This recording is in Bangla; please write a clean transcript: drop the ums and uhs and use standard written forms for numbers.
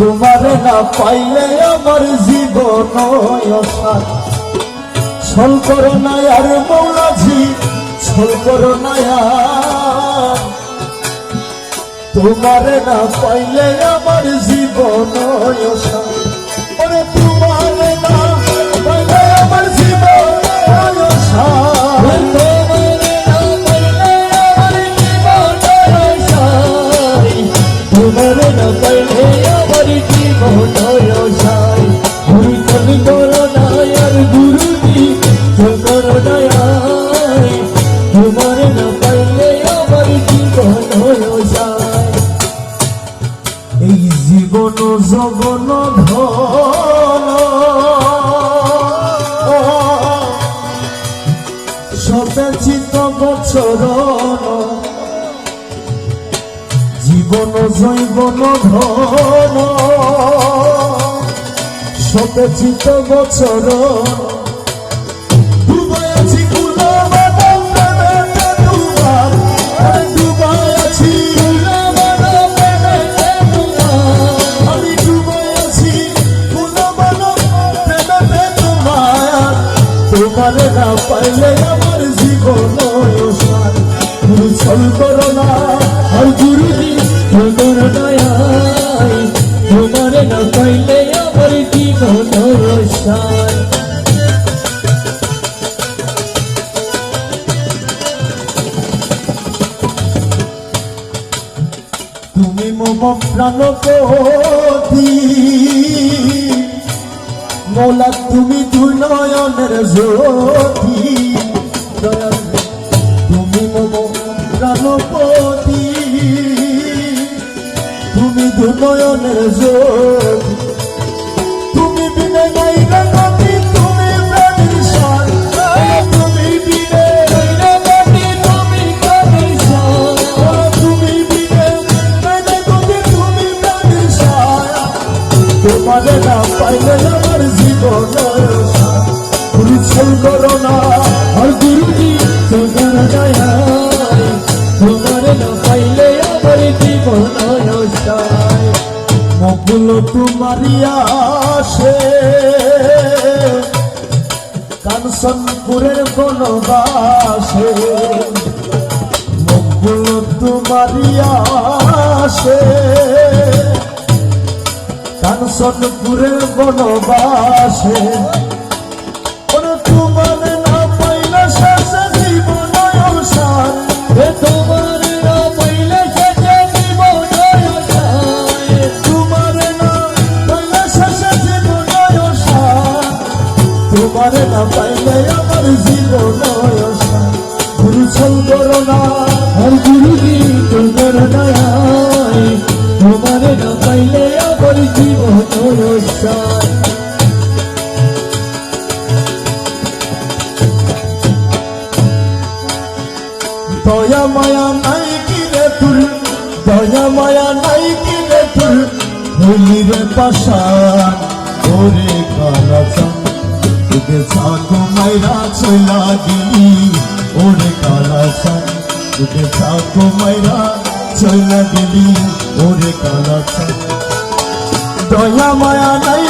তোমারে না পাইলে আমার জীবন অসার। ছল করো না আর মৌলাজি, ছল করো না আর। তোমারে না পাইলে আমার জীবন অসার। ওরে তোমারে না পাইলে আমার জীবন অসার। তোমারে না পাইলে আমার জীবন অসার। গুরু চল করো না আর গুরুজি চল করো না আর। তোমারে না পাইলে আমার জীবন অসার। এই জীবন জগন ধন সতেচিত বছর। জীবন জৈবন ধন সতেচিত বছর। তোমারে না পাইলে আমার জীবন অসার। গুরু ছল করো না আর গুরুজি ছল করো না আর। তোমারে না পাইলে আমার জীবন অসার। তুমি মম প্রাণপতি মৌলা, তুমি দুর্নয়নের জ্যোতি। তুমি মম প্রাণপতি, তুমি দুর্নয়নের জ্যোতি। তুমি বিনে নাই গতি, তুমি প্রাণীর সার। তুমি বিনে নাই গতি, তুমি প্রাণীর সার। তুমি বিনে নাই গতি, তুমি প্রাণীর সার। তোমারে না পাইলে আমার জীবন অসার। গুরু ছল করো না আর গুরুজি ছল করো না আর। তোমারে না পাইলে আমার জীবন অসার। মকুল তোমারি আসে কাঞ্চনপুরের বনবাসে। মকুল তোমারি আসে কাঞ্চনপুরের বনবাসে। ওরে তোমারে না পাইলে শেষে জীবন অসার। তোমারে না পাইলে শেষে জীবন অসার। তোমারে না পাইলে শেষে জীবন অসার। তোমারে না পাইলে আমার জীবন অসার। গুরু ছল করো না আর গুরুজি ছল করো না আর। তোমারে না পাইলে আমার জীবন অসার। দয়া মায়া নাই কি রে তোর, দয়া মায়া নাই কি রে তোর। হইলি রে পাশান ওরে কালাচান। তোকে ছাকো মাইরা চলা গেলি ওরে কালাচান। তোকে ছাকো মাইরা চলা গেলি ওরে কালাচান। দয়া মায়া নাই